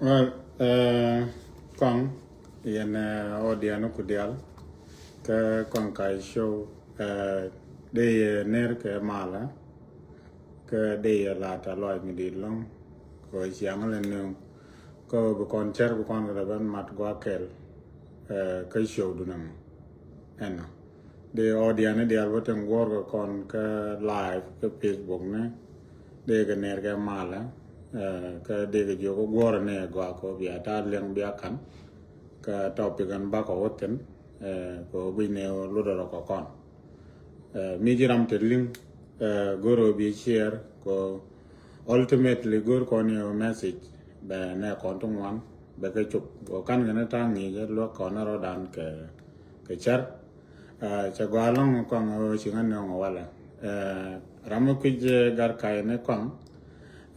Well, Kong, in audio kudial, ka Kong kai show, de ner ke mala, ka de la ta loy mi di long, ko siang le nung, ko bu kon cher bu kon ra ban mat gwa kel, ka show dunam, enna. De audio ne dial wateng wor ko kon ka live ka Facebook ne, de ka ner ke mala, ka de ka jo ko wor ne gwa ko bia ta leng bia kan. Ka topic an ba ko woten ko bine lo do ko kon mi jiram telling goro bi share ko ultimately gor kon your message ba ne kon tong wan ba ka chup ko kan ne ta ngi je lo ko na ro dan ke char cha gwa long ko ngo chi ngan no wala ram ku je gar kai ne kon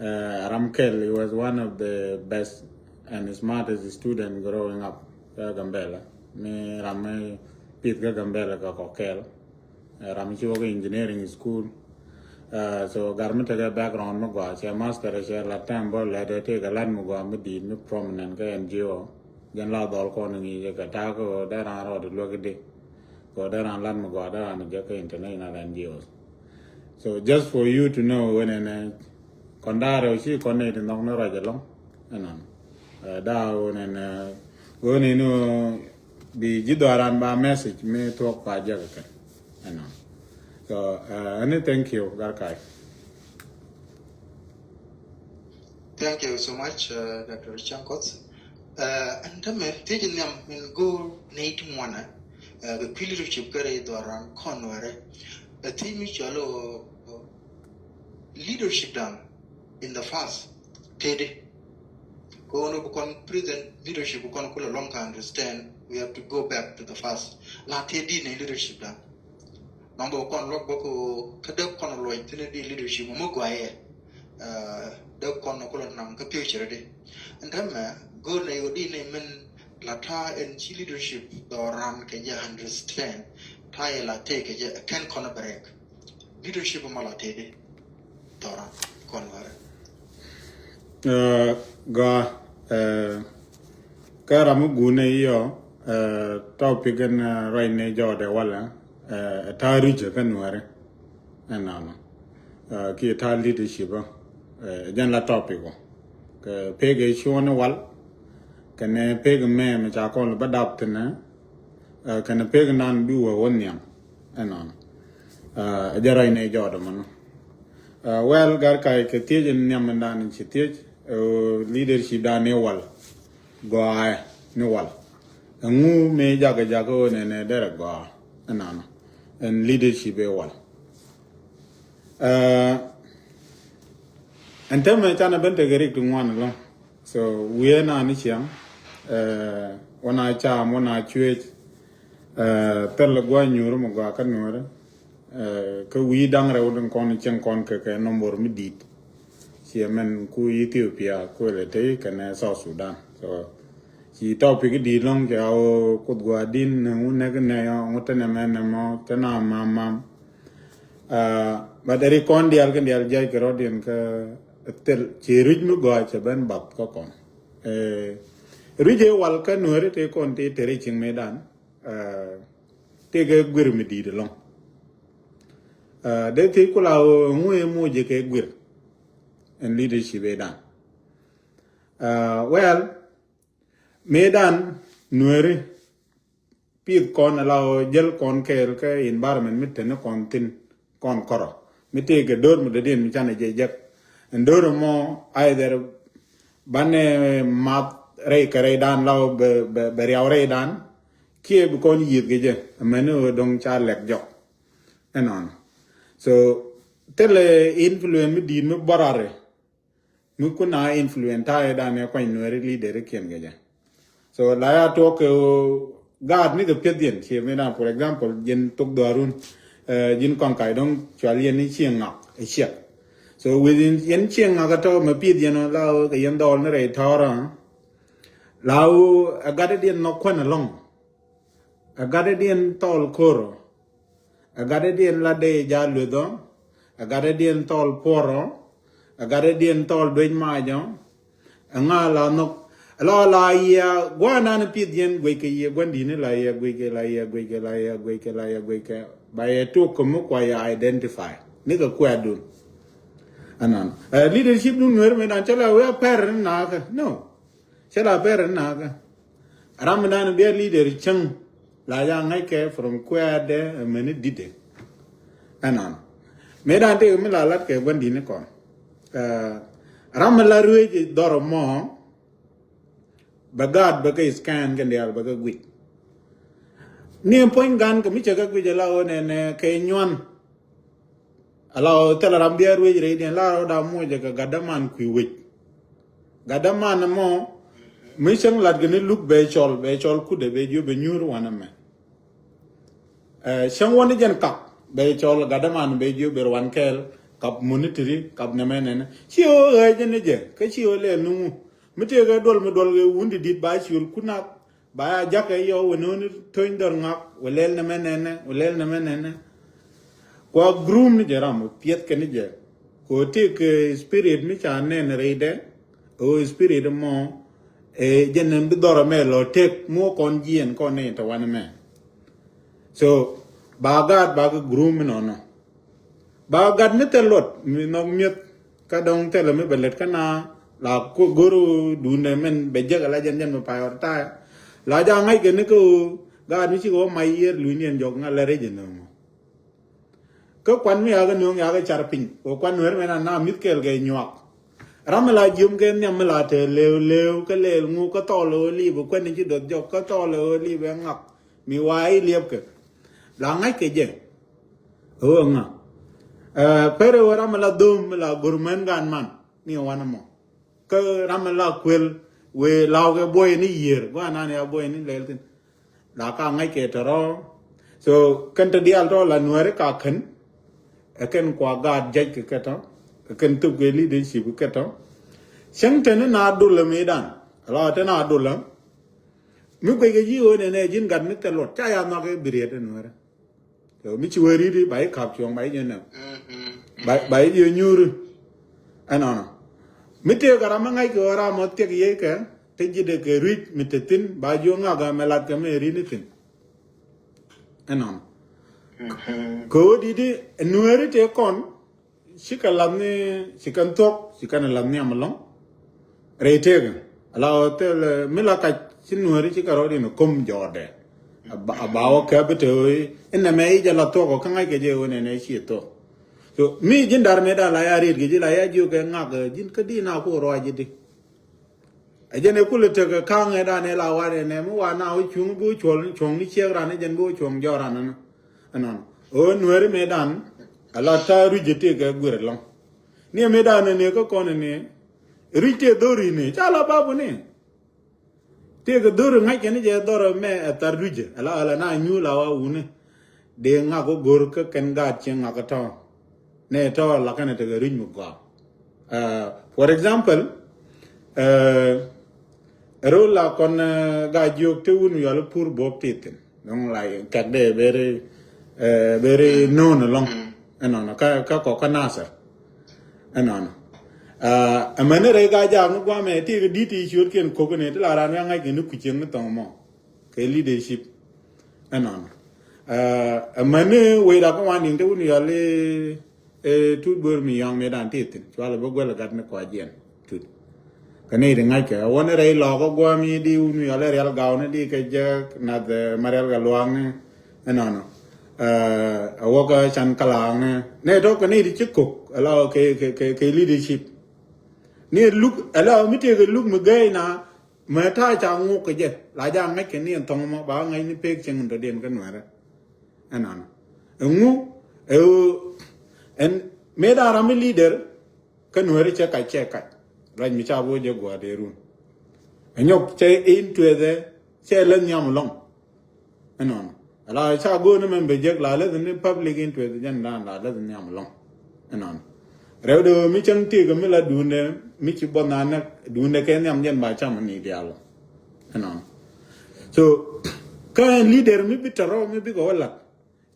Ram Kelly was one of the best and smartest students growing up in Gambela. Me Ram Pit Gambela ka Kokel. Ram Chiwa engineering school. So garment background magwa. She master she la tambo la de take a land magwa medi no prominent ka NGO. Gan la dol ko ni ka ta ko da ran ro de lo de. Ko da ran land magwa da ran je ka international NGOs. So just for you to know when Kondaro si konne de nok na raja long anan da wonen woni no bi jidoran ba message me to pa jaga kan anan so and thank you garkai. Thank you so much, Dr. Chankot. And the message in go Nate Mwana, the leadership carried around Conway, a team which leadership done in the past. Teddy, go on present leadership, we can long understand. We have to go back to the past. La Teddy leadership done. Number one, look back to Kadok Conroy, Tennessee leadership, Muguay. The Conocol Nam future and then go na yodi men lata and chi leadership or ran can ya understand tie la take can break leadership malate tora convert Ga karamu gune yo topic an right ne jode wala ta rije kan ware anana ki ta leadership jan la topic ke pege shone wal kane pege me cha kon ba dap tena kane pege nan bi wo wonyam anon jara ne jodo man well gar kai ke tie nyam ndan chi tie leadership da ne wal go ai ne wal ngu me jaga jaga ne dere go anon and leadership e wal and tell me chana bente gerik to one long. So we na ni chiang wana cha mona chue tel gwa nyuru mo gwa kan nore ke wi dang re udon kon chen kon ke nomor mi dit chi men ku Ethiopia ko le te kan South Sudan. So chi topic di long ja o ko gwa din ne ne yo ngotene men mo tena mam but eri kon dial kan dial jay ke rodien ke tel ci rij mu go ci ben bab ko kon rije wal ka nuere te kon te tere ci medan te ge gwir mi di de long de te kula ngwe mo je ke gwir en leadership edan well medan nuere pid kon la jel kon kel ke environment mitene kon tin kon koro mite ke dor mu de den mi chane je jak ndoro mo either bane mat rei kare dan lao be riaw rei dan kie bu kon yit geje menu dong cha lek jok enon so tele influence mi di mi barare mi kuna influence ta dan e kwa no leader kien geje so la ya to ke god mi the pedien che me na for example jen tok darun jin kon kai dong chwalien ni chieng ngak e chiek. So within yen chieng agato ma pid yen lao ke yen dol ne re thora lao agade dien no kwen along agade dien tol koro agade dien la de ja ludo agade dien tol poro agade dien tol doin ma jo nga la no la ya gwa na na pi dien gwe ke ye gwan di ne la ya gwe ke la ya gwe ke la ya gwe ke la ya gwe ke ba ye to ko mo kwa ya identify ni ka kwa dun anan leadership nu nwer me dan chala we per na ka no chala per na ka ram na be leader chang la ya ngai ke from kwa de meni dide anan me dan te me la lat ke gwan di ne kon ram la ruwe doro mo bagad baga scan kan dia baga gwi ni point gan ko mi chaga gwi jala o ne ke nyon ala tela rambia ruwe re den la da mo jaga gadaman ku wi gadaman mo mi chang lat gni look be chol ku de be jo be nyur wana me chang woni jen kap be chol gadaman be jo be wan kel kap monitri kap ne menen chi o je je ke chi o le nu mete ga dol me dol ge wundi dit ba chiul kuna ba ja ke yo wono toin dor ngak welel na menene ko groom ni jaram piet ke ni je ko te ke spirit mi cha ne reide o spirit mo jenen bi dor me lo tek mo kon jien kon ne to wan me so ba ga groom no ba ga ne te lot mi no miet ka dong te le me belet kana la ko goro dune men beje la jen me pa ta la ja ngai ke ne ko ga ni chi ko mai yer lu nien jok nga le re jen no ko kwan mi aga no nga ga char pin ko kwan wer me na mit kel ge nyak ram la jum ge nyam la te lew ke le ngu ko to lo li bu kwan ni chi dot jok ko to lo li be ngak mi wai liep ke la ngai ke je o nga pero ram la dum la gurmen gan man ni wana mo ke ramala kwel we law ke boy ni yer wa na ne boy ni leltin la ka ngai ke toro so kan te dial to la nuere ka khen ken kwa ga jaj ke to ken tu ke leadership ke to sang te na dul me dan la te na dul mi ko ge ji o ne jin gan ni te lot cha ya na ke bire te nuere so mi chi weri di bai kap chong bai ne bai ye nyuru anana mite gara mangai ke ora motte ke ye ke tejide ke rit mitetin ba jo nga ga melat ke me rinitin enon ko didi nuere te kon shikalamne shikantok shikana lamne amalong rete ga ala hotel milaka chinuere chikaro dino kom jorde abawo ke bete ina me jala to ko kangai ke je one ne shi to so mi jin dar me da la ya rit gi la ya ju ke ngak jin ka di na ko ro ji di a je ne ku le te ka nge da ne la wa ne mu wa na o chung bu chong ni che ra ne jen bu chong jo ra na anan o nuere me dan ala ta ru je te ga gure long ni me da ne ko ko ne ri te do ri ne cha la ba bu ne te ga do ru ngai ke ne je do ro me ta ru je ala na nyu la wa u ne de nga ko gor ka ken ga chen nga ka ta ne to la kana te ring mu ga for example rola kon ga jok te un yo le pour bop titin non la ka de bere non long non ka ko kana sa non amane re ga ja mu gwa me ti di ti shur ken ko ne te la ran nga ge nu ku chen to mo ke leadership non amane we da ko wan te un yo le tu bur mi yang me dan titin chwala bo gwa la gat ne ko ajen tut kane de ngai ke won re lo ko gwa mi di un yo le real ga ne di ke je na de marel ga luang no awoga chan kalang ne to kane di chikuk ala ke leadership ne look ala mi te ke look me gai na ma ta cha ngu ke je la ja ngai ke ni tong ma ba ngai ni pek chen ndo den kan wara no ngu en me da ram leader kan wari che ka ran mi cha bo je gwa de run anyok che into the che len nyam long non ala cha go ne men be je la le ne public into the jan la le nyam long non rew do mi chen ti ga mi la du ne mi chi bona na du ne ke nyam jen ba cha man ni dia lo non so kan leader mi bitaro mi bi go la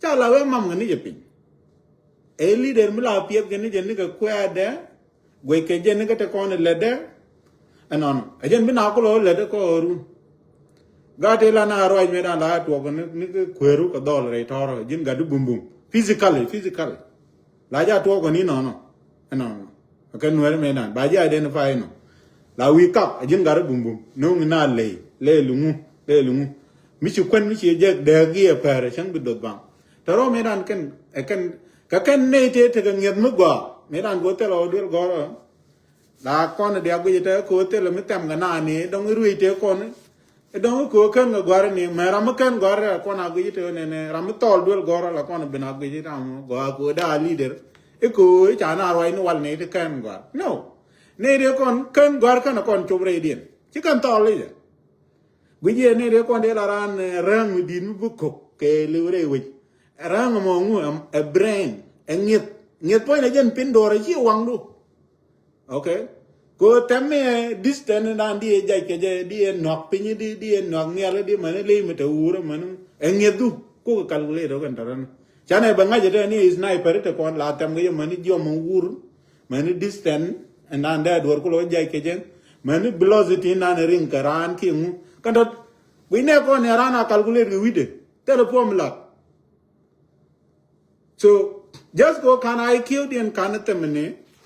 cha la we mam ngani je pin e leader mi la piep gani je ni ga kwa de we ke je ni ga te kon le de anon ajen bina ko lo le ko ru gate la na roi me dan la to ko ni kweru ko dol re toro jin ga du bum physically la ja to ko ni no anon ka nuer me dan ba ja identify no la wi kap ajin gar bum no na le lungu mi chi kwen mi chi je de gi e pare chang bi dot bang taro me dan ken ne te ga nget mu go me dan go te lo dir go la con de go te ko te le mi tam ga na ni dong ru te kon e dong ko ken ga gar ni me ram ken gar ko na go te ne ram tol dul go la kon bi na go te ram go ko da leader e ko cha na roi no wal ne te ken go no ne de kon ken gar kan kon chobre dien chi kan tol le Guje ne de kon de la ran rang din bu ko ke le re wi rang mo ngu a brain nget point again pin do re chi wang du okay ko temme distance dan di jai ke je di nok pin di nok ne le di man le me te ura man nget du ko calculate do kan taran chane banga je ni sniper te kon la tam ge man jo mo ur man distance and dan da dor ko lo jai ke je man velocity nan ring karan ki ngu Kandot, we never ne rana calculate with it. Tell the formula. So just go can I kill the incarnate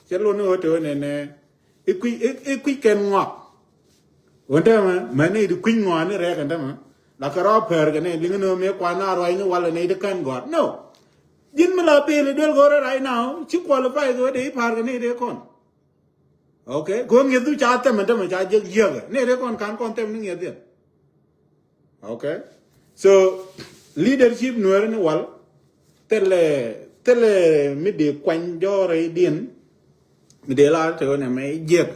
Chelo no to ne if we can walk. Whatever many the queen one reckon them. Like a raw pergane, lingano me quana rhino while a native can go. No. Jin Mila pay the girl go right now. She qualifies what they pargane con. Okay, go and get to chat them and them a judge yoga. Neither con can't contempt me. Okay, so leadership nuer ni wal tele mi de kwan jore din mi de la te ne me jet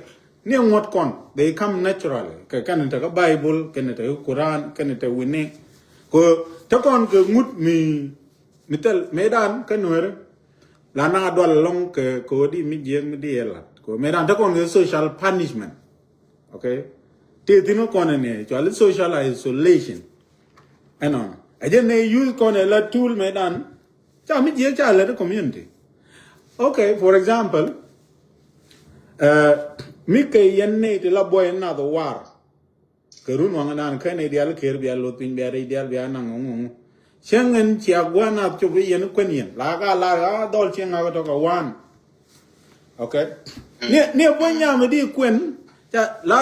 ni ngot kon they come naturally ka kan ta bible kan ta quran kan ta winne ko ta kon ko ngut mi tel medan kan nuer la na dol long ke ko di mi jeng mi de la ko medan ta kon social punishment okay te tino kon ne cho social isolation anon ajen ne use kon la tool medan cha mi je cha la community okay for example mi ke yen ne te la boy na do war ke run wang nan ke ne dial ker bi lo tin bi re dial bi na ngong chengen chia gwana chu bi yen kwen yen la ga dol chen ga to ka wan okay ne boy nya me di kwen cha la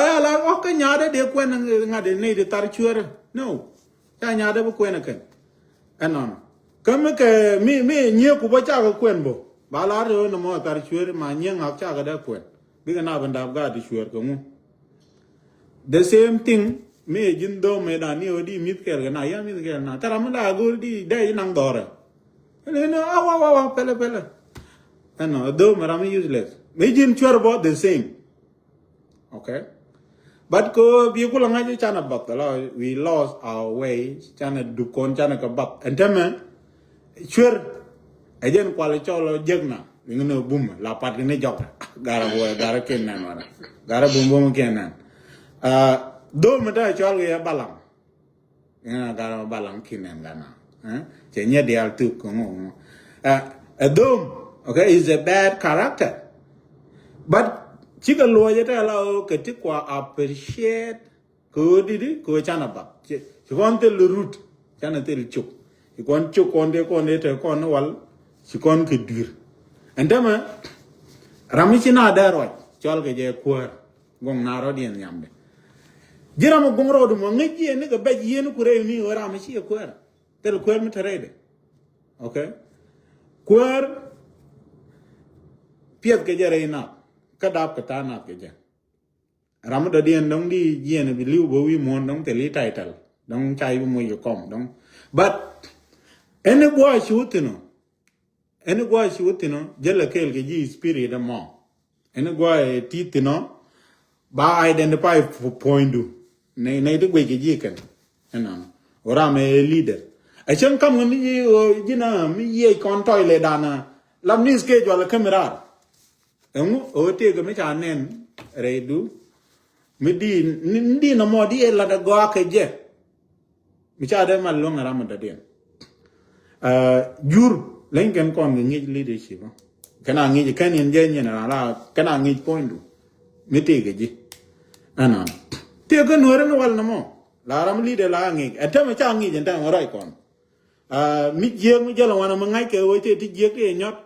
o ke nya de kwen nga de ne de tar chuer no cha nya de bu kwen ken anon kam ke mi nye ku ba cha ko kwen bo ba la ro no mo tar chuer ma nye nga cha ga da kwen bi na ban da ga di chuer ko mu the same thing me jin do me da ni odi mit ker ga na ya mit ker na tara ma da go di de nang dore ne no wa pele ano do ma ram useless me jin chuer bo the same okay but ko bi ko la nga chana bat la we lost our way chana du kon chana ka bat and then chuer ajen kwal cholo jegna ngino bum la pat ne jok gara bo gara kenan wala gara bum kenan do mata chol ya balang gara balang kenan gana che nye dial tu ko ngo a dom okay is a bad character but chica lawyer ta la ke ti kwa appreciate ko di ko chana ba che kon te le route chana te le chuk kon chuk kon de te kon wal si kon ke dur endama ramichina daro chol ke je ko gong na ro dien nyambe jira mo gong ro do mo ngi ne ga ba yen ku re ni ora ma chi ko te le ko mi terede okay ko piet ke jere na kadap kata na ke je ram da dien dong di yen bi liu bo wi mon dong te li title dong chai bu mo yo kom dong but ene gwa shutino jela kel ke ji spirit da mo ene gwa titino ba identify point du ne de gwe ke ji kan enan ora me leader a chen kam ni jina mi ye kon toile dana lam ni ske jo la camera o te ga me chanen redu mi di no mo di la da go ke je mi cha de mal lo ngara ma da den jur lengen kon ngi leadership kana ngi kan yen je nyana la kana ngi point du mi te ga ji anon te ko no ren wal na mo la ram leader la ngi atama cha ngi jenta ngorai kon mi jeng mi jelo wana mangai ke wo te ti jek e nyot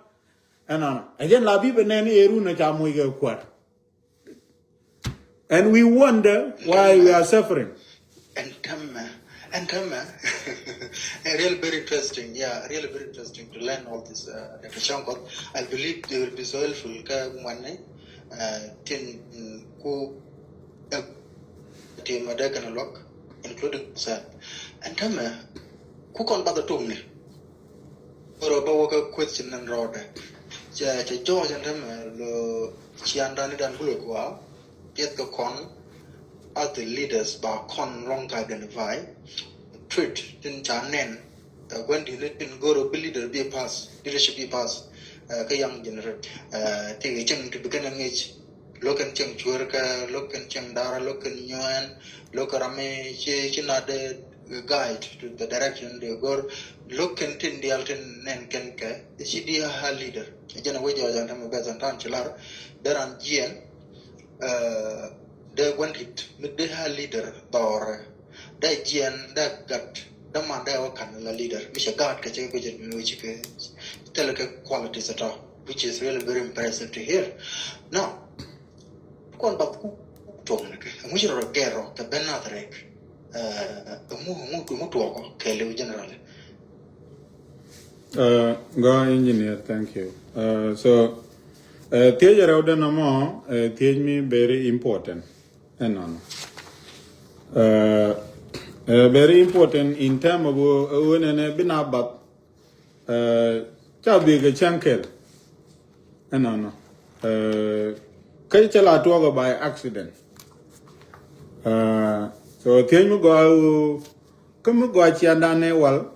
anon again la bi benen eru na cha mo ke kwat and we wonder why we are suffering and come really very interesting, yeah, really very interesting to learn all this, Dr. Shankar. I believe they will be so helpful tin ku team Madagan lock, including sir. And come ku kon ba the tum ni or about question and road. George and them lo chiandani dan bulu kwa get the con other leaders by con wrong identify treat in chanen when the go to be leader be pass leadership be pass young general take a chance to begin an age look and chang churka look and chang dara look and yuan look arame china the guide to the direction they go look and tin the alten nen kenke the city a leader jana wejo jana me bezan tan chilar daran gien they went it with the leader or they gien that got the man they were kind of leader which a god which tell qualities at all which is really very impressive to hear now kon ba ku tong ke mu jiro gero ke benadre mu to ko ke le general go engineer thank you so Tej around no more, tej me very important. And on. Very important in terms of when and been about big a chunkel. And on. Kachala talk by accident. So tej me go come go at Yandane well.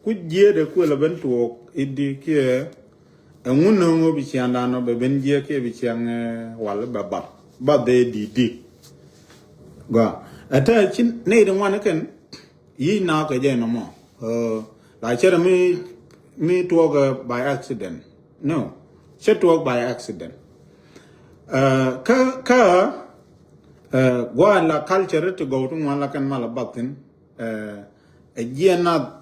Could ye the cool event to walk it the and one no be chiandano be benjia ke be chiang wal ba but they did go ata chin ne the one can yi na ka je no mo like chere me talk by accident no she talk by accident ka go la culture to go to one la kan mala batin a ye na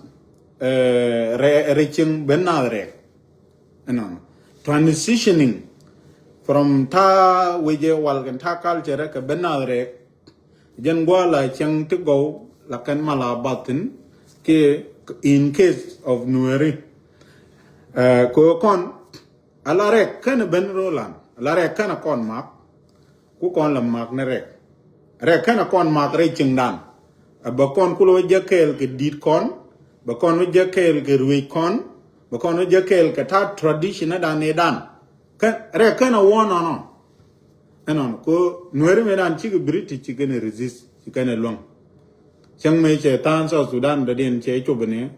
reaching benadre no transitioning from ta weje walgan ta culture ka benadre jen gwala chang to go la kan mala batin ke in case of nueri ko kon alare kan ben roland alare kan kon mak ku kon la mak ne re kan kon mak re ching dan ba kon ku lo jekel ke dit kon ba kon lo jekel ke ruwi kon ba kon lo jekel ke ta tradition da ne dan kan re kan wona no anon ko nueri me dan chi ke british chi ke resist chi ke ne long chang me che tan so sudan da den che chobne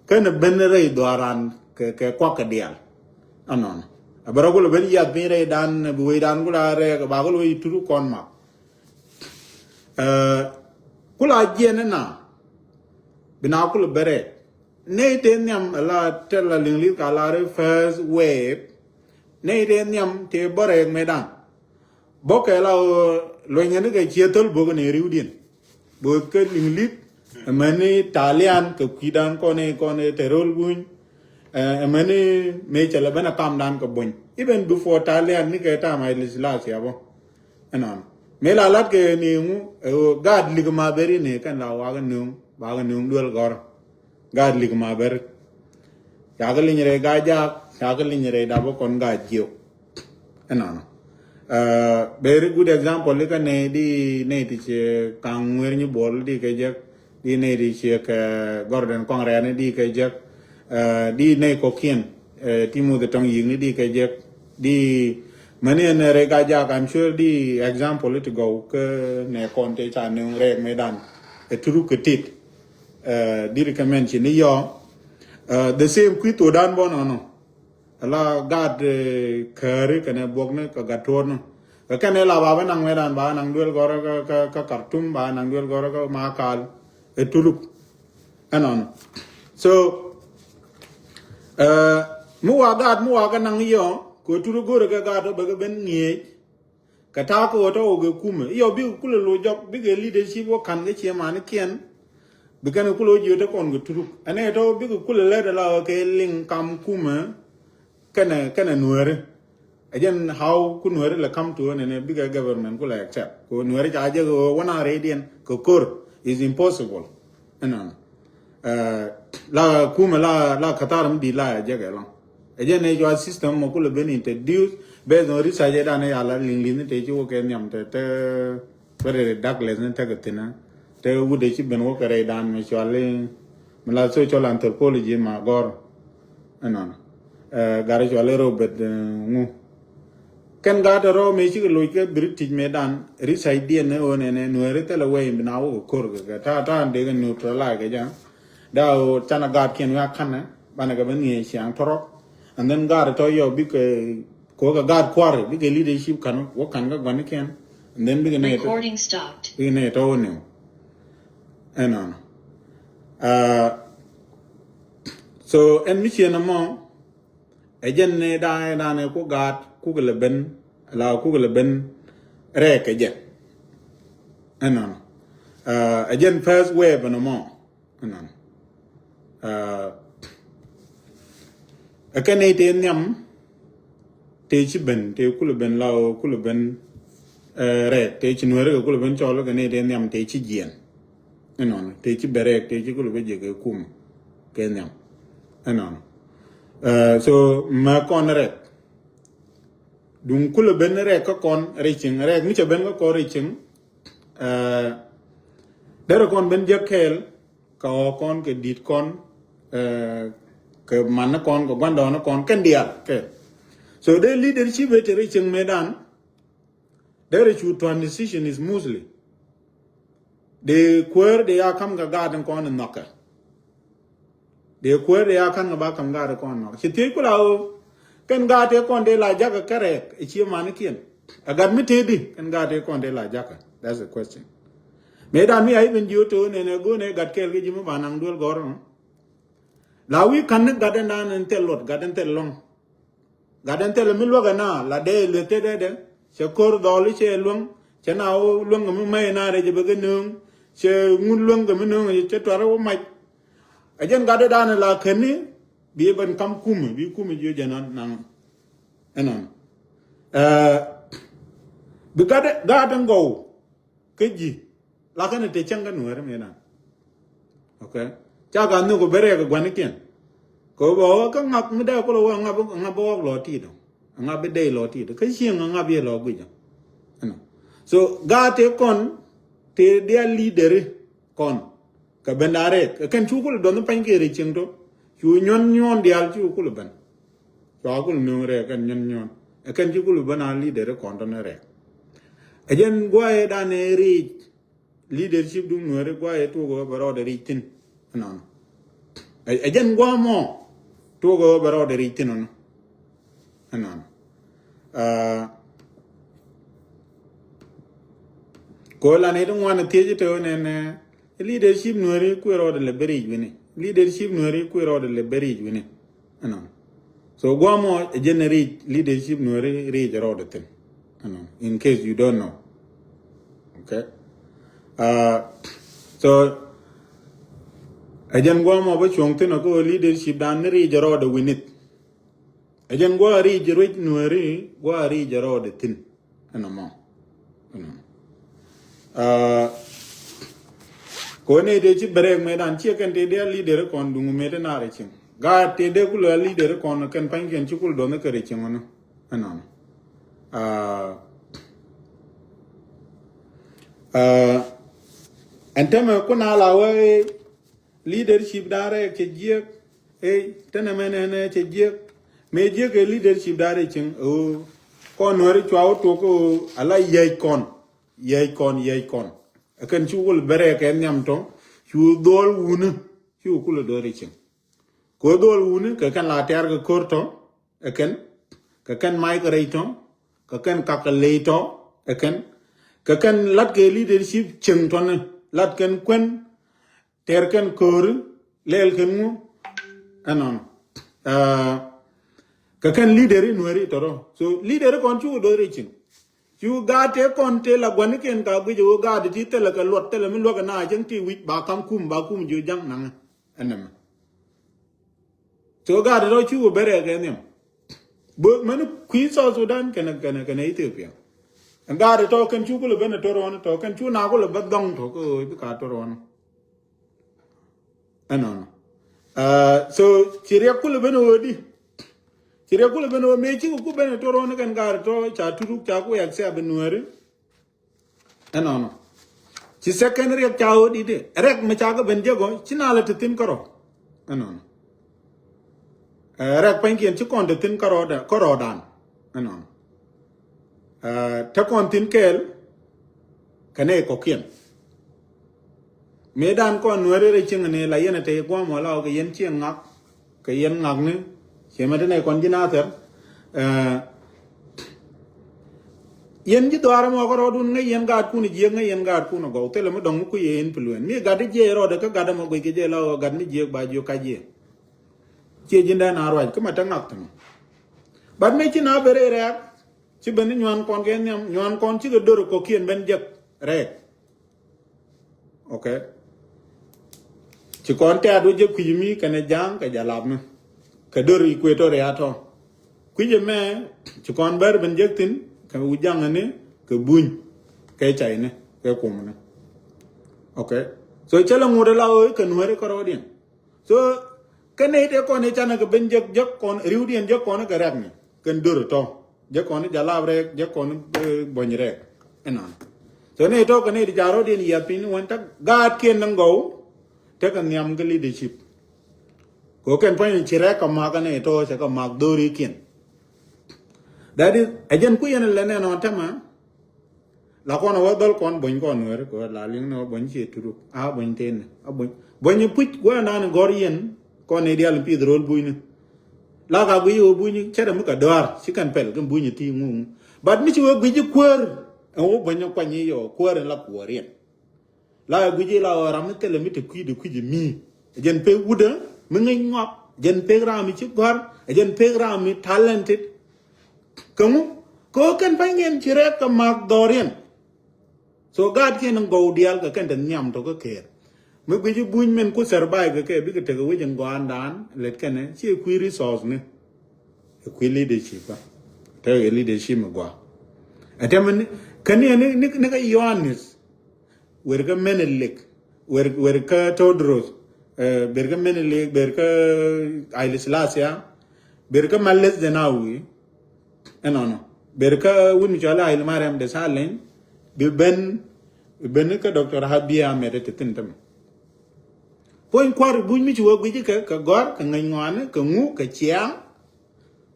kan ben re doaran ke kwa ka dial anon abara ko ben yat me re dan bu we dan ko la re ba ko lo turu kon ma kula jene na bina ko bere ne den nyam la tella lingli ka la re first wave ne den nyam te bore me dan boke la lo ngene ke chietol bo ne riudien bo ke lingli mani Italian ke kidan kone terol bun mani me chala bana kam dan ko bun even before Italian ni ke ta mai lislas ya bo anan me la lat ke ni mu gad ligma beri ne kan la wa ga nung dol gor gad ligma ber ya ga linyere ga ja ga linyere da bo kon ga jiu anan very good example like ne ti che kang wer ni bol di ke je di ne di che ke Gordon Kongre ne di ke je di ne ko kien timu de tong yin ni di ke je di mane ne re ga ja I'm sure di example to go ke ne kon te cha ne re me dan e tru ke tit di recommend chi ni yo the same kwito dan bon no la gad kare kana bogne ka gator ka kana la ba nang medan ba nang duel gor ka kartum ba nang duel gor ka makal etuluk anon so mu wa gad mu wa ka nang yo ko turu gor ka gad ba ben ngie kata ko to go kume yo bi ku lo jok bi ge leadership wo kan ge che man kien bi kan ku lo jo to kon go turu ane to bi ku le de la ke ling kam kume kana nuere again how ku nuere la come to ne bigger government ku la accept ko nuere ja je go wana radian ko kor is impossible no la kuma la kataram di la je ga la again your system mo ku le ben introduce based on research da ne ala lin te ju ke nyam te very dark lesson te gatina te wude ci ben wo kare dan me chwale mala social anthropology ma gor no gare chwale robert ngu kan ga da ro me chi lo ke british medan research di ne one ne nuere te la we na wo kor ga ta de ga neutral ga ja da o chana ga ken ya kan bana ga ben ye siang toro and then ga to yo bi ke ko ga god kware bi ke leadership kan wo kan ga gwan ken and then bi ne Recording stopped. bi ne to ne enon so en mission mo ejen ne da ne ko god ku le ben la ku le ben re ke je enon ejen first wave no mo enon akane te nyam te ci ben te ku le ben la ku le ben re te ci no re ku le ben cholo kane te nyam te ci jien enon te ci bere te ci ku le be je ke kum ke nyam enon so ma kon re dun ku le ben re ka kon re ching re mi che ben ko re ching dere kon ben je kel ka kon ke dit kon ke man kon ko bando na kon ken dia ke so the leadership it reaching medan there should transition is mostly the queer they are come ga garden kon knocker the queer they are kan ba kam ga kon no chiti kula ken ga te kon de la jaga kare e chi man kien agar mi te di ken ga te kon de la jaga that's the question medan mi ai ben you to ne go ne gat kel gi jimu banang dul gor la wi kan gaden dan en telot gaden telong gaden tel mi lo na la de le te de se kor do li che long che na o long mi mai na re je be nung che ngun long ga mi nung che to ro mai a jen gade dan la keni bi ben kam kum bi kum je janan nang enon bi gaden go keji la kan te changa no re me na okay cha ga no go bere ga gwaniken ko bo ka ngap mi da ko lo ngap bo lo ti do ngap be de lo ti do ka chieng ngap ye lo gwi no so ga te kon te dia leader kon ka bendare ka kan chu ko do no pan ke re chieng to chu nyon dial chu ko ban cho ko no re kan nyon e kan chu ko ban a leader kon to ne re ejen gwa e da ne ri leadership dum no re gwa e to go baro de ri tin no ejen gwa mo to go baro de ri tin no anon ko la ne dum wana teje to ne leadership no re ku ro de le beri wini leadership no re ku ro de le beri wini anon so gwa mo generate leadership no re ro de tin anon in case you don't know okay so ajen gwa mo ba chong tin ko leadership dan re ro de winit ajen gwa ri jero nueri gwa ri jero de tin anamo ko ne de ci brek me dan ci kan de leader kon dungu me de na re cin ga te de ku leader kon kan pan gen ci kul do na kare cin wono anamo antama kuna lawe leadership dare ke je tana menene ke je me je ke leadership dare cin o kon wori chwa to ko ala yey kon akan ci wol bere ke nyam to ci dol wunu ci ku le do ri cin ko dol wunu ka kan la ter ga korto akan ka kan mai ka reito ka kan ka leito akan ka kan lat ke leadership cin to ne lat kan kwen ter kan kor lel kan mu anon ka kan leader in wari toro so leader kon chu do reaching chu ga te kon te la gwan ken ka gu ju ga ti te la ka lot te la mi lo ka na jang ti wit ba kum ju jang nang anam so ga do chu bere ke nem bo man qui so Sudan kana Ethiopia ga to kan chu ko le ben to ron to kan chu na ko le ba dong to ko bi ka to ron anon so chiria ko le ben odi chiria ko le ben o me chi ko ben to ron kan ga to cha turu cha ko yak se ben nuere anon chi secondary cha odi de rek me cha ko ben je go china le tin karo anon rek pen kien chi kon de tin karo dan anon ta kon tin kel kane ko kien medan kon nuere re ching ne la yene te kwa mo la ko yen chieng ngak ke yen ngak ne chema de ne kon jina ter yen ji dwara mo ko rodun ngai yen ga ku ni je ngai yen ga ku no go te le mo dong ku yen pluen mi ga de je ro de ka ga de mo ge je la ga ni je ba jo ka je jinda na ro ko ma ta ngak tam bad me chi na bere re chi ben nywan kon gen nywan kon chi ga dor ko kien ben je re okay chỉ còn te do je ku mi kana jang ka jalab na ka dor equator ya to ku je me chỉ còn ber ben je tin ka u jang ne ka buñ ka chai ne ka kum ne okay so chala ngode la o ka nuere ko rodin so ka ne te ko ne chana ka ben je kon riudien je kon ka rap ni kan dor to je kon jalab re je kon boñ re enan so ne to ka ne di jaro din ya pin won ta ga ken ngo te kan nyam ga leadership ko ken pa ni chire ka ma ka ne to se ka ma dori ken that is ajen ku yen le ne no tema la ko no dol kon bon kon wer ko la ling no bon chi turu a bon ten a bon ni put go na ne gor yen ko ne dial pi drol bu ni la ka bu yo bu ni chere mu ka dar si kan pel kan bu ni ti ngung bad mi chi wo bi ji kwer o bon ni kwa ni yo kwer la ko rien la guji la ram te le mit ku de ku ji mi jen pe wuda mi ngi ngop jen pe ram mi ci gor jen pe ram mi talented kamu ko kan pa ngem ci rek ka mak dorien so gad ken ngo dial ka kan den nyam to ko ke mi guji buñ men ku serbai ga ke bi ke te go jen go andan le ken ci ku resource ne ku leadership te leadership go atem kan ni ka Yohanes werga menelik werga Todros berga menelik berga Haile Selassie berga Males Zenawi no berga wuni jala Haile Mariam Desalegn bi ben ka Dr. Abiy Ahmed te tintam point kwar buñ mi ci wo gi ka gor ka ngay ngone ka ngu ka chia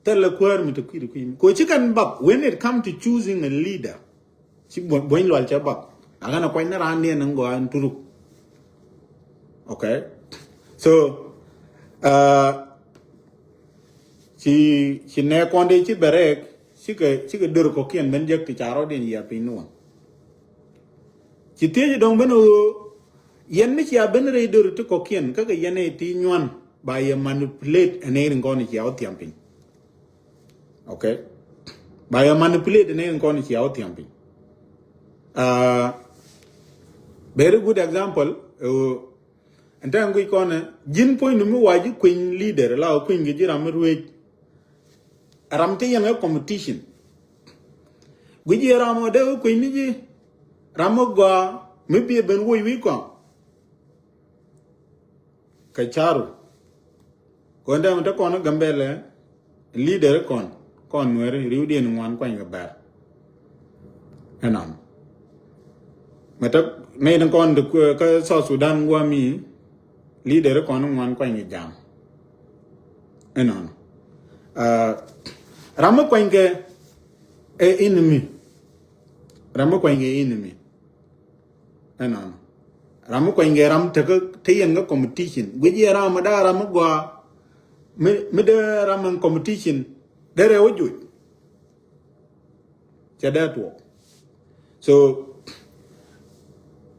tele kwar mi to kiri ko ci kan bab when it come to choosing a leader ci boñ lol ca bab agana ko na ran ne ngo an turu okay so ci ne konde ci berek ci ke dor ko kien ben jek ti charo den ya pinu ci teje dong ben yen mi ci ben re dor ti ko kien ka ga yene ti nywan ba ye manipulate ene ngoni ci out yampin okay ba ye manipulate ene ngoni ci out yampin very good example and then we kona jin point mu waji queen leader la queen gi ram ruwe ram te yana competition gi ram de queen ni ram go mi bi ben wo wi ko ka charu ko ndam ta kona gambele leader kon nwere riudien ngwan kwa ngabar enam mata nay dan kon de ka so Sudan wa mi leader kon ngwan kwa ngi jam enon ram kwa nge enemy ram kwa nge enemy enon ram kwa nge ram te ka teyen ga competition gwe ram da ram gwa me de ram competition dere woju chada to so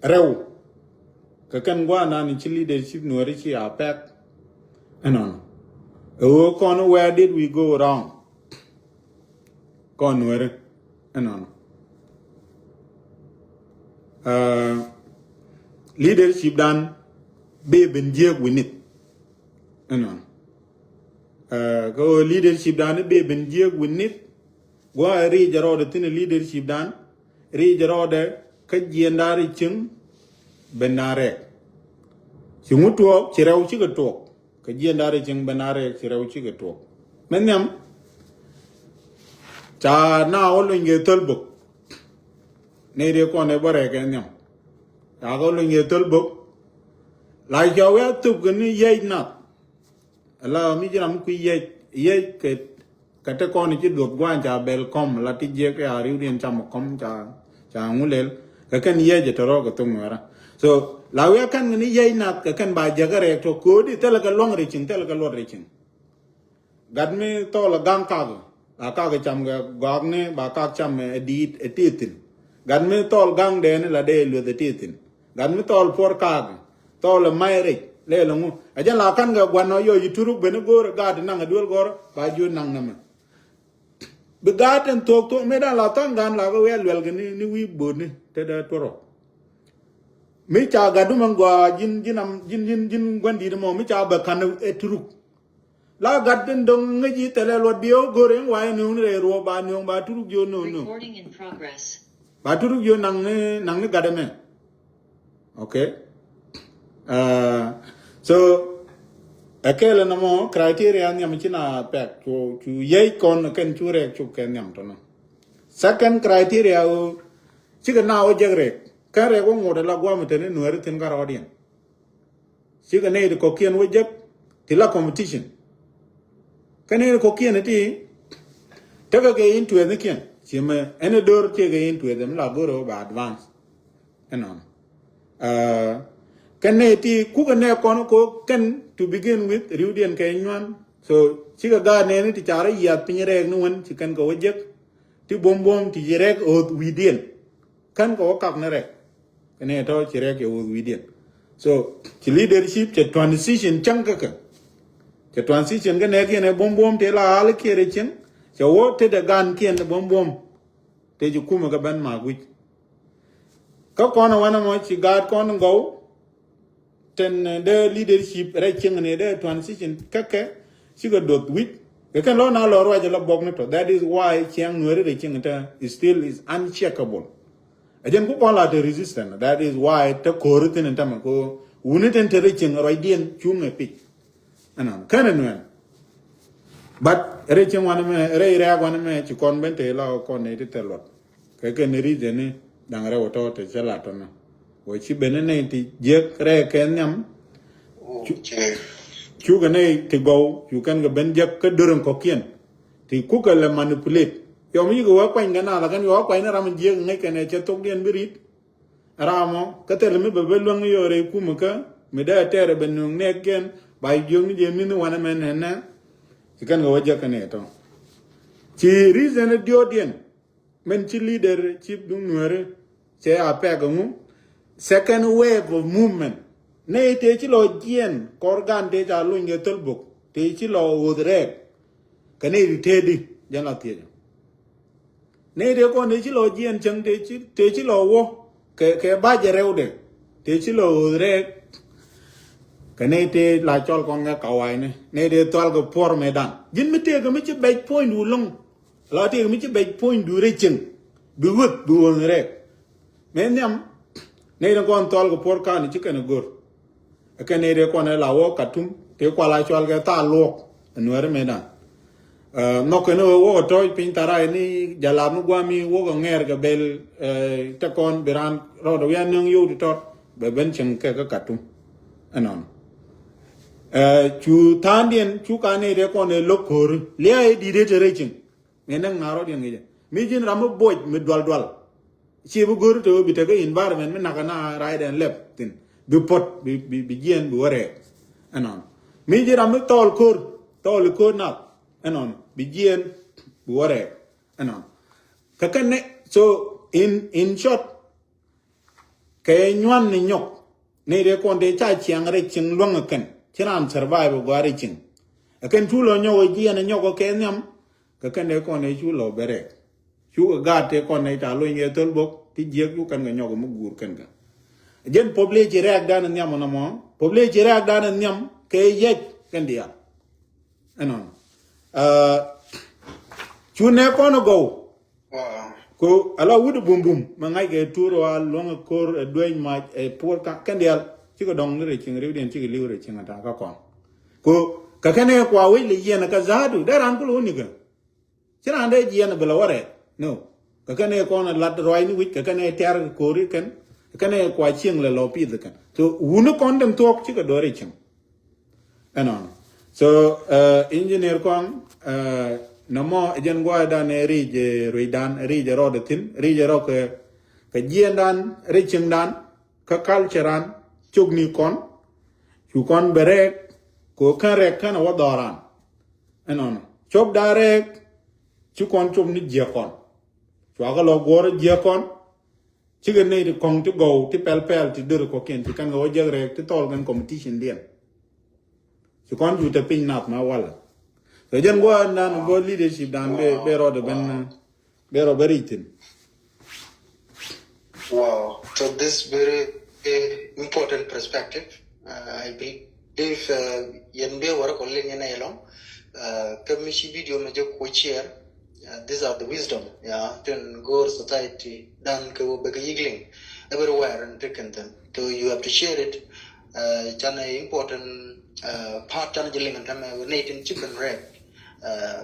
rew ka kan gwa na ni ci leadership no ri ci apek anon o kon where did we go wrong kon where anon leadership dan be ben jeg winit anon go leadership dan be ben jeg winit gwa ri jaro de tin leadership dan ri jaro de ka jendari chung benare ci mutuo ci rew ci ga tok ka jendari chung benare ci rew ci ga tok menyam cha na olo nge tolbok ne de ko ne bare ke nyam ta go lo nge tolbok la jaw ya tu gni yey na ala mi jram ku yey ke ka te ko ni ci do gwan ja bel kom la ti je ke ari rien cham kom cha ngulel ka kan yey je toro ko tum wara so la ya kan ni yey na ka kan ba jagare to ko di tel ka long reaching tel ka lor reaching gad mi to la gang ka ga ka cham ga gog ne ba ka cham edit etitin gad mi tol gang de ne la de lu de titin gad mi tol por ka tol mayre le lo mu aja la kan ga gwano yo yituru be ne gor gad na nga dul gor ba ju nang na me be gaten tok to me da la tan gan la go wel wel ni wi bo ni te da toro mi cha ga du man gwa jin gwandi mo mi cha ba kan eturu la gadden dong ngi tele lo dio gore wa ni ne ro ba ni ba turu jo no Recording in progress. ba turu jo nang ne gadame okay so akela namo criteria nyam china pek to yei kon ken chure chu ken nyam to no second criteria o chiga na o jegre kare go ngode la gwa mutene nuere tin gar odien chiga ne ko kien wo jek tila competition kane ko kien ti taga ge into the kien chima ene dor te ge into them la goro ba advance enon kane ti ku ne kono ko ken to begin with rudian ke nywan so chiga ga ne ti chara ya pinere nu won chikan ko wajek ti bom ti jerek o widien kan ko kak ne re kane to jerek o widien so ti leadership che transition changka ka che transition ga ne ke ne bom te la al kere chen che wo te da gan ke ne bom te ju kuma ga ban ma gu ka kono wana mo chi gad kono go ten the leadership reaching ne the transition kake siga dot with we can learn how to write a that is why chiang nuere reaching is still is uncheckable again ko la the resistance that is why the korutin and tamako unit and reaching right in chunga pick anan kanen but reaching one me re one me chi convent la ko ne te lot kake ne reason dangare woto te chala to no wo chi benene ti je kre kenyam chu ga ne ti go chu kan ga ben je ka durun ko kien ti ku ka le manipulate yo mi go wa kwa ngana la kan yo kwa ina ram je ngai ka ne che tok dien birit ramo ka te le mi be belong yo re ku muka me da tere ben ne ken ba yo ni je mi no wana men na ti kan ga waje ka ne to chi reason dio dien men chi leader chi dung nuere che a pe ga mu second wave of movement ne te chi lo gien korgan te ja lu nge tolbok te chi lo udrek kane ri te di jana tie ne de ko ne chi lo gien chang te chi lo wo ke ba je reude te chi lo udrek kane te la chol kon nga kawai ne de tol go por medan jin mi te ga mi chi be point du long la te mi chi be point du re ching du wut du won rek men nyam ne de kon tol go por ka ni chi kana gor aka ne de kon la wo katum te kwa la chol ga ta lok nuer medan no ko no wo to pin tara ni jala mu gwa mi wo go nger ga bel ta kon beran ro do yan yu to be ben chen ka katum anon chu tandien chu ka ne de kon lo kor le ai di de te rechin ne na ngaro de ngi mi jin ram boj mi dwal chi bu gor to bi te ga environment me na kana right and left tin bi pot bi gien bu wore anon mi jin ram tol kor na anon bi gien bu wore anon ka kan so in short ke nywan ni nyok ne de kon de cha chiang re ching long kan chiran survive go re ching akan chu lo nyo gi na nyok ke nyam ka kan de kon ne chu lo bere chu ga te kon ne ta lo nge tol bok ti jek yu kan ga nyogo mu gur kan ga jen poble ci rek dan nyam na mo poble ci rek dan nyam ke yej kan dia anon chune kono go Wow. ko ala wudu bum bum ma ngai ge turo al long kor doin ma e por kan dia ci ko dong re ci rew den ci li re ci ngata ka kon ko ka kane kwa wi le yena ka zadu daran ko ni ga ci ran de yena bela ware no ka kane ko na lat roi ni wi ka kane ter ko ri kan kane kwa chieng le lo pi de kan so wunu kon dem tok ci ka do re chim anon so engineer kon namo jen gwa dan rije ruidan rije rodatin rije ro ka jiendan riching dan ka culturean chugni kon chu kon berek ko kan rek kan wa doran anon chop darek chu kon chum ni je kon chu ga lo gor je kon chi ga nei de kong to go ti pel ti dur ko ken ti kan go je rek ti tol gan competition dien chu kon ju te pin nap ma wala so jen go nan go leadership dan be ro de ben be ro beritin Wow. So this very important perspective. I believe yende work only in along. Kamishi video me jo co-chair. These are the wisdom. Yeah. Then go society dan ko bega yigling everywhere and taken them. So you have to share it. Chana important part chana jiling and time natin chicken red.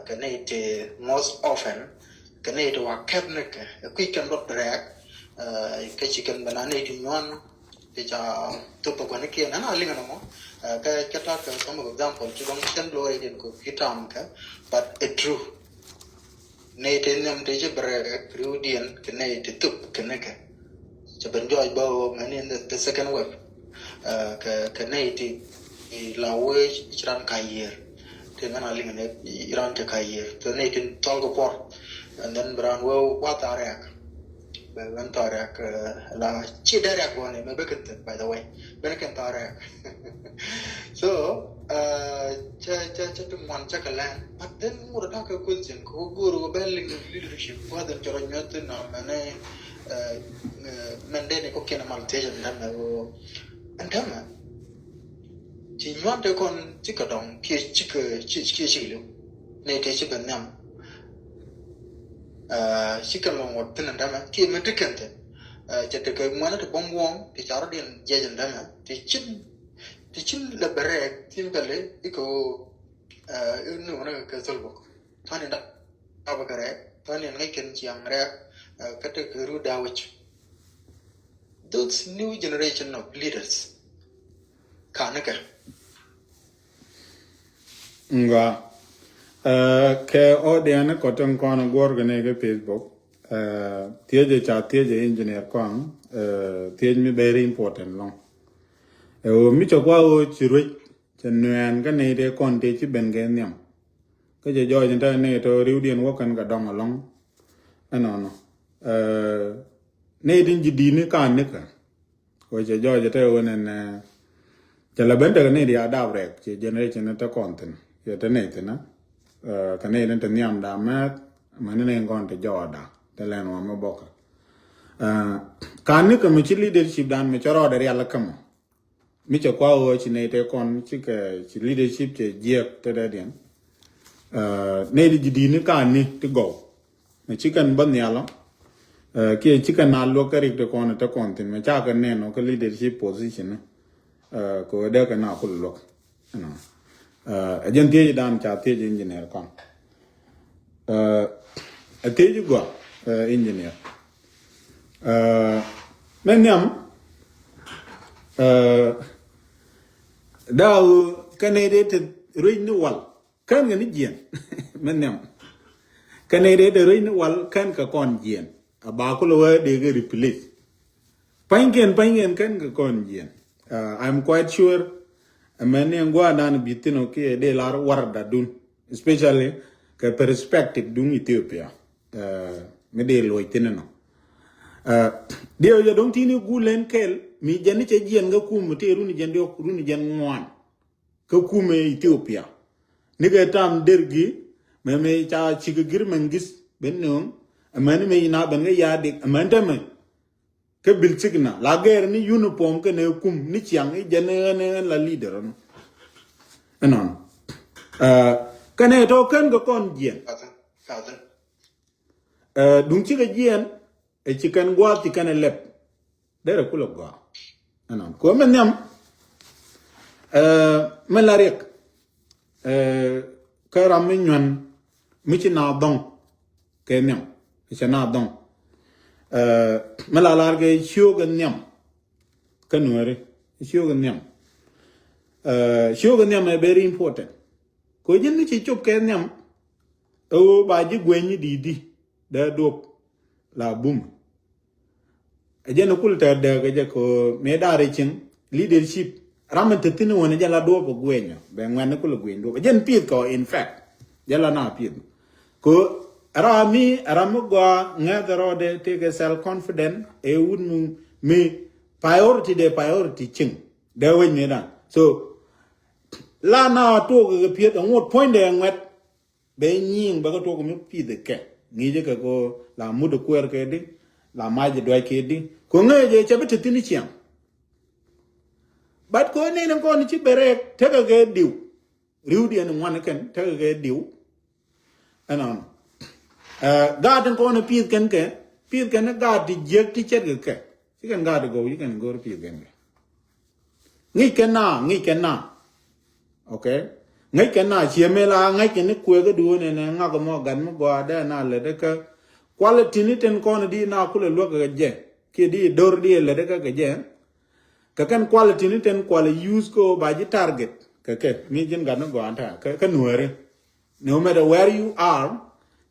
Kanate most often kanate wa cabinet a quick and not drag. Cái chicken banana thì ngon thì cho tôi bảo quản kia nó là liên quan mà cái đó cần có một example chứ không chân lôi đến của cái trạm cả but it true này thì nem thì chỉ bere crew điện cái này thì tụt cái này cả cho bên joy bao mà nên the second wave cái này thì là quê Iran Kayer thì nó là liên quan đến Iran cho Kayer cái này thì tao có port and then brand wo what are Ben tarak la chi darak one me bekent by the way bekent tarak so cha tum wan cha kalan but then mur da ka kunsin ko guru belling leadership wa da joro nyot na mane mende ne ko kena maltejan na go andama chi nyot de kon chi ka dong chi lu ne te chi ben nam shikan long wat tin ndama ki me tikante chete ke mwana to bomwong ti charo din je ndama ti chin la barek timbale iko no na ka solbo tani da abakare tani ngai ken chiang re kate ke ru dawich those new generation of leaders kanaka nga ke audience ko ton kono gorgane ke Facebook tieje engineer kon tieje mi very important long o mi to kwa o chirwe chenwan ga ne de kon te chi ben gen nyam ke je jo jenta ne to riudien wo kan ga dong along no ne din jidi ne kan ne ka ko je jo jeta wonen chala benda ne dia dabrek che generation ta content ye ta ne na kane len tan yam da mat manene ngon te joda te len wa mo boka kan ni ko mi chi leadership dan mi choro da yalla kam mi cho kwa o chi ne te kon chi ke chi leadership che jek te da den ne di ni kan ni te go mi chi kan ban yalla ki chi kan na lo ka rik te kon tin mi cha kan ne no ka leadership position ko da ka na ko lo no ajen tie dan cha tie engineer kon tie go engineer menyam daw kanede te ruin wal kan ngani jien menyam kanede de ruin wal kan ka kon jien aba ko lo de ge replace pangen kan ka kon jien I'm quite sure many ngwa dan bitino ke de lar warda dun especially ke perspective dun Ethiopia me de lo itineno dio yo don tini gulen kel mi jani che jien ga kum te runi jende ok runi jan ngwan ka kume Ethiopia ni ga tam dergi me cha chigir mangis benno amani me na ban ga ya de amanda me ke bil signa la ger ni uniform ke ne kum ni chiang i jene la leader no anon kane to ken go kon jien dung chi ga jien e chi kan gwa ti kan lep dere kulo gwa anon ko men nyam men la rek ka ram mi nyon mi chi na dong ke nyam chi na dong mala large shoga nyam kanware shoga nyam shoga nyam is very important ko jin ni chi chop ke nyam o ba ji gwenyi didi da dop la bum ajena kulta da ga ko me dare chin leadership ramen tetini wona jala do ko gwenyo be ngwan ko gwen do jen pit ko in fact jala na pit ko aramu go ngadaro de take self confident e would me priority ching de wen ni na so la na to ko pit ngot point de ngwet be nying ba ko to ko mi pit de ke ni je ko la mudu kwer ke di la maje do ke di ko ngeje chabete tini chiam but ko ne nan ko ni ci bere tega ge diw riw di en wan ken tega ge diw anon garden ko ne pit ken ga di jek ti chet ge ke ci ken ga go yi ken go pit gen ngi ken na okay ngi ken na chi me la ngi ken ni kwe ge du ne nga go mo gan mo go da na le de ka quality ni ten ko ne di na ku le lo ge je ki di dor di le de ka ge je kakan quality ni ten quality use ko baji target kake mi jin gana go anta ka nuere no matter where you are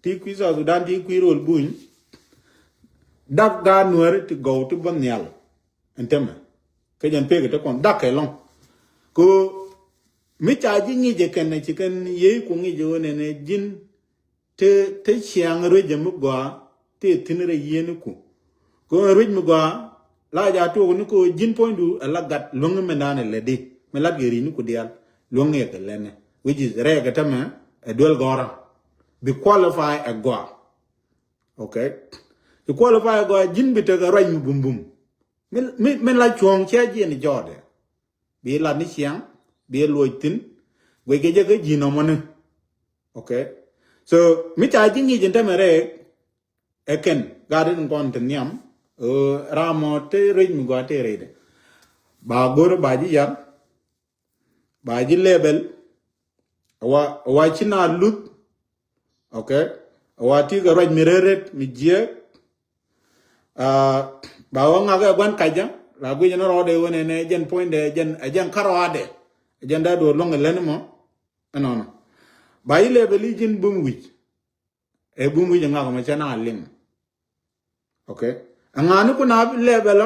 ti quiz of dan ti role buñ dak ga nuere to go to banyal entema ke jan pege to kon dak long ko mi cha ji ni je ken ci ken ye ko ngi je wona ne jin te chiang re je mu go te tinere yene ko re mu go la ja to ni ko jin point du la gat long me nane le di me la geri ni ko dial long ye lene which is re ga tama e dol gora be qualify a go okay to qualify a go jin bi te ga ray bum bum me la chong che ji ni jode bi la ni chiang bi lo tin we ge je ga ji no mon okay so mi ta ji ni jin tama re eken garden kon ten nyam ramo te ring go te rede ba gor ba ji yar ba ji label wa china lut okay wa ti ga raj mireret mi je ba wa nga ga gwan kaja la gu jeno rode wone ne jen point de jen karwade jen da do long len mo non ba yi label jin bum wi e bum wi nga ko ma chana lim okay anganu ko na level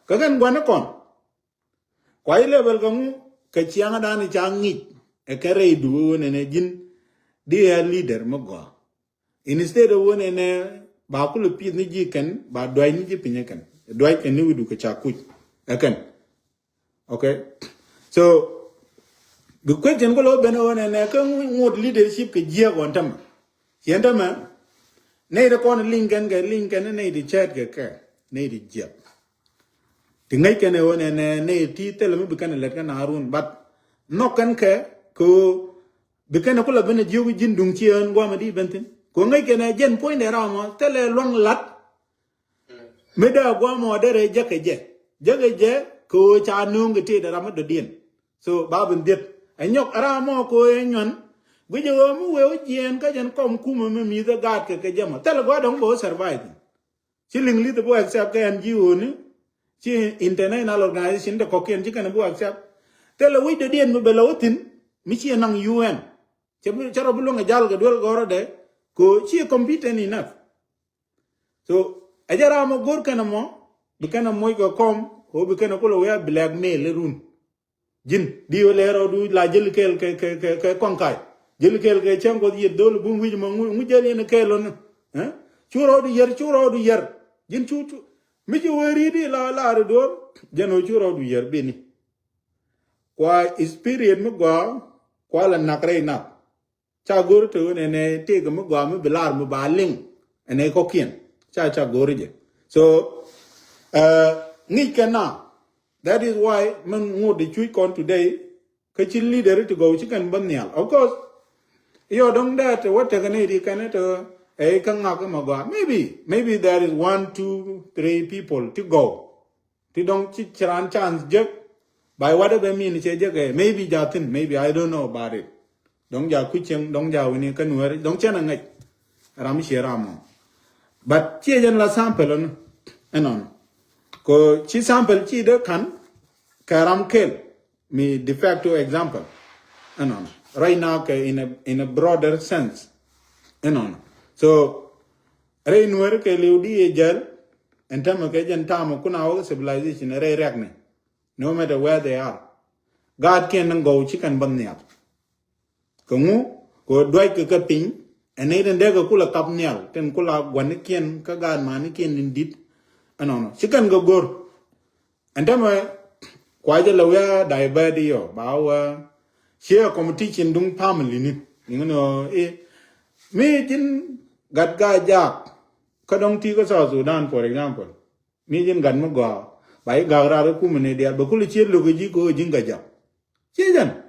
ka gan gwana kon kwai level kamu ka chianga dani changi e kare du ne jin dia leader mo go instead of one ne ba ku lu pi ni ji ken ba doi ni ji pinye ken doi ken ni wudu ka cha ku ken okay so the question ko lo beno one ne ka ngut leadership ke ji go tam yendama ne de kon linken ne di chat ke ne di jep tingai kene wone ne ti tele mi bikane let kan harun but no kan ke ko bikane ko la bene jiwu jindung ci en gwa ma di bentin ko ngai kene jen point de ramo tele long lat me da gwa mo dere je ko cha nung ti de ramo de dien so babun det anyok ramo ko enyon gwe mu we jen ka jen kom kuma mi da gat ke jama tele gwa dong bo survive chilling li the bo accept kan jiwu ni chi international organization de kokien chi kan bu accept tele wi de dien mo belotin mi chi nang UN che charo bu nga jal ga dol goro de ko chi competent enough so ajara mo gor kan mo bi kan mo ko kom ko bi kan ko lo ya blackmail run jin di le ro du la jël kel ke konkay jël kel ke chen ko yi dol bu wi mo mu jël ne kelon hein churo du yer jin chu mi ci wori di la do jeno churo du yer beni kwa spirit mo go kwa la nakre na cha gor to ne te ga mo go mo bilar mo ba ling ene ko kien cha gor je so Ngi kana. That is why man ngod the chui kon today. Kachin leader to go chicken banyal. Of course, you don't that what a Canadian can a kangaka. Maybe there is 1, 2, 3 people to go. They don't chicharan chance jug. By whatever means, maybe Jatin, maybe I don't know about it. Don't ja kucheng, don't ja when you can wear it, don't chanang Ramishiramo. But Chijan la sample and on. Ko chi sample chi de kan karam kel me de facto example. And on. Right now in a broader sense. And on. So rain work a liudi ejel and tamakajan tam kuna civilization re regne. No matter where they are. God can go chicken bun up. Kungu, go dwight a ping, and Nathan Dega Kula Kapnial, ten Kula Guanikian, Kagan Manikian indeed. And on. Chicken go good. And then quite a lawyer, diabetes, bow, share competition dung family. You know, me didn't got guy job. Kadong Tiga South Sudan, for example. Me didn't got Muga. By Gara Kumane, they are Bakulichi Lugaji go Jingaja. Chijan.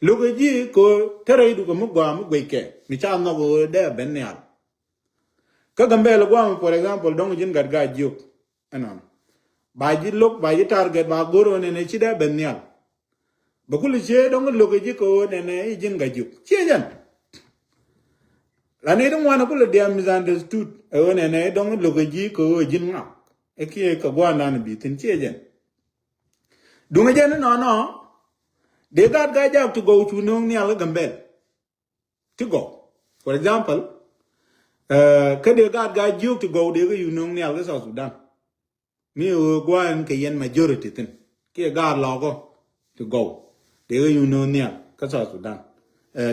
Lugaji go Terry to Muga Mugweke. Micham no go there, Benyal. Kagambel Guam, for example, don't Jin got guy joke. And on. By the look by the target, by Guru and Echida Benyal. Bakulichi don't look at Jiko and a Jingajuk. Chijan. And I don't want to pull a damn misunderstood. And I don't look at Jiko Jinga. Eki Kagwan and beat in Chijan. Dumajan no. They got guy job to go to Nong Gambel. To go. For example, they got guy job to go there, you know, near South Sudan. Me go and Kayan majority thing. Kia guard logo to go. There you know near South Sudan.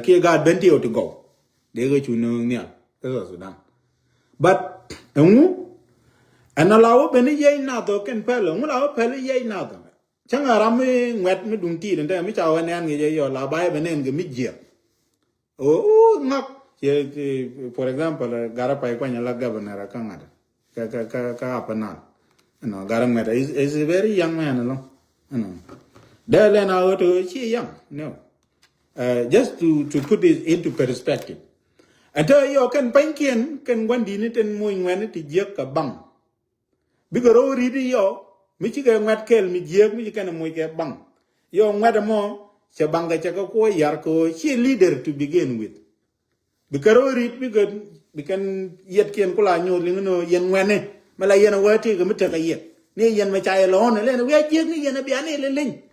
Kia guard Bentio to go. There you know near South Sudan. But, and allow Benny Yay Nato can pello, allow Pelly Yay Nato. Changarami wet me dum tea and tell me chow and your labai and midyear. Oh, not, for example, Garapai Quanya governor, a Kangada, Kapanal. No, Garameta is a very young man alone. No. There then I to she young. No. Just to put this into perspective. And tell you can Pankin can one dinit and moving when it is jerk a bang. Because already yo. Michigan wet kill me jig me can make bang. Young madamo, Shabanga Chako Yarko, she leader to begin with. Because we can yet can call no lingno yen wene, Malayan word take a mitaka yet. Near yen machai alone, and then we are giving yen a piano ling.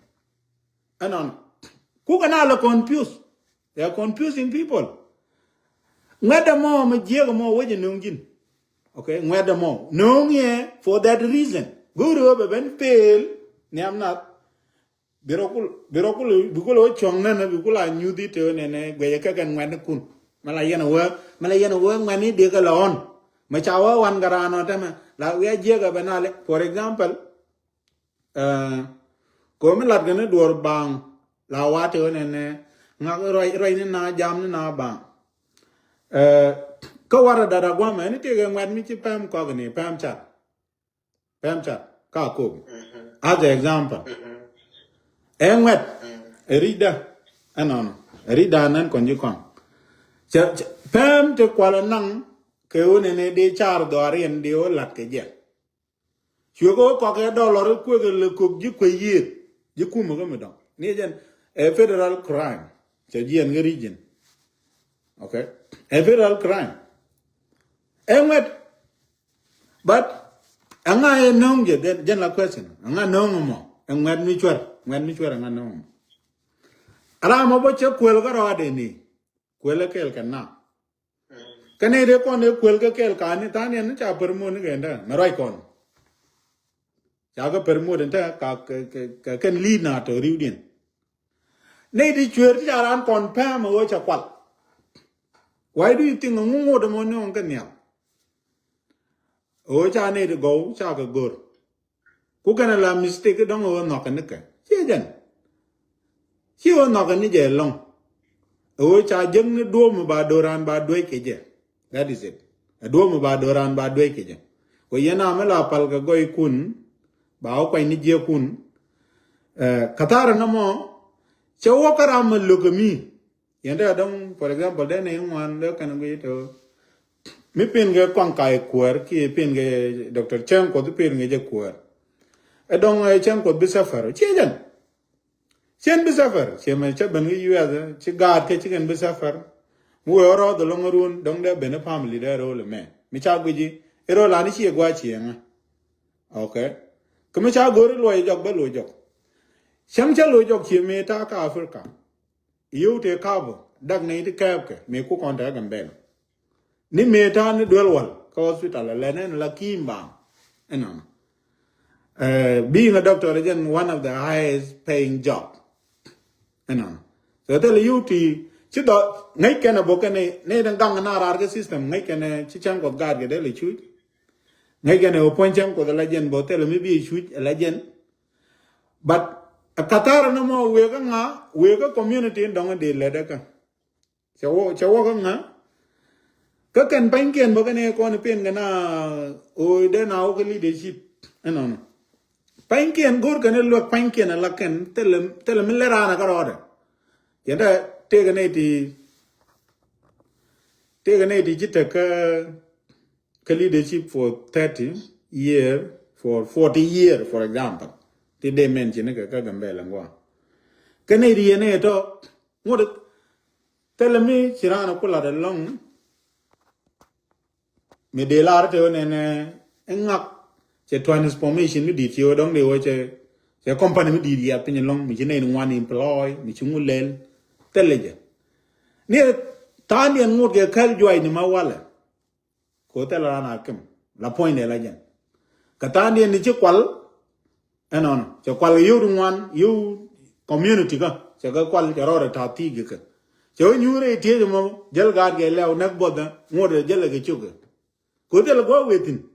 And on. Who can all confuse? They are confusing people. Madamo, me jig more way in Nungin. Okay, madamo. No, yeah, for that reason. Guru over ben fail, Niam not. Birokul, Bukulo Chongna, Bukula knew the turn and a Gayaka and Wanakun. Malayan work, money dig alone. Machawa one garano tema, la we are Jaga Banale. For example, Gomelat gonna door bang, la water and right na jam na bang. Kawara da Guam, and it again when me Pam Cogany, Pam chat. Kakub. As an example. And what? A reader. And on. A reader and conjugum. Pam to Kualanang, Keun and a day char dory and the old Latkaja. You go cock a dollar quick cook you quay year. You come Nijan, a federal crime. Chajian region. Okay? A federal crime. And what? But Anga known je general question. Anga known mo. And when we were anga known. Alama bocha kwelga rawade ni. Kwela kel kana. Kanere kon e kwelga kel kani tani an cha permo ni genda. Marai kon. Chaga permo denta ka kan lead na to riudin. Nei di chwer ti aran kon pam o cha kwal. Why do you think ngungo de mo no kan ya? Oh, cha need to go, cha go good. Who can allow mistake don't over knock a nicker? She then. She will knock a nigger long. Oh, cha jung the dome about Doran by Dweke. That is it. A dome about Doran by Dweke. Well, Yanamela Palga Goy Kun, ba o kwai ni je kun katara na mo che wo karam lugami yanda don for example den ne wan le kan go to mi pin ge kwang kai kuer ki pin ge dr chen ko pin ge je kuer e don chen ko bi safar chen bi safar che me che ben ge yu ya che gad ke chen bi safar mu ro do longrun dong de ben family de ro le me mi cha gu ji ero la ni chi gwa chi nga okay kuma cha go ro jok ba lo jok cham cha lo jok chi me ta ka afrika yu te ka bo dag nei te ka ke me ku kon ta gam ben ni me ta ni dwel wal ka hospital la ne la kimba enon being a doctor again one of the highest paying job enon so tell you ti chi do ngai ke na bo ke ne dang dang na rar ke system ngai ke ne chi chang ko gad ke de le chu ngai ke ne o pon chang ko la jen bo tell me bi chu la jen but a Qatar no mo we ga community dong de le de ka chawo ka nga ka ken pan ken bo ne ko ne pen ga na o de na o leadership no pan ken gor ka ne lo pan ken la ken tel me le rana ka ro de yanda te ga ne ti jita ka leadership for 30 year for 40 year for example ti de mention ka gambe la ngwa kene ri ne to ngod telemi chirana kula de long me de lar te ne ngak che transformation mi di ti odong de wo che company mi di ya pin long mi ne one employ mi chungulel teleje ni tan yan ngod ke kal joy ni ma wala ko tela na kem la point de la jen ka tan yan ni chi kwal enon che kwal yu dungwan yu community ka che ga kwal che ro ta ti ge ka che nyure ti mo jel ga ge le nak boda ngode jel ge chuga ko de la go wetin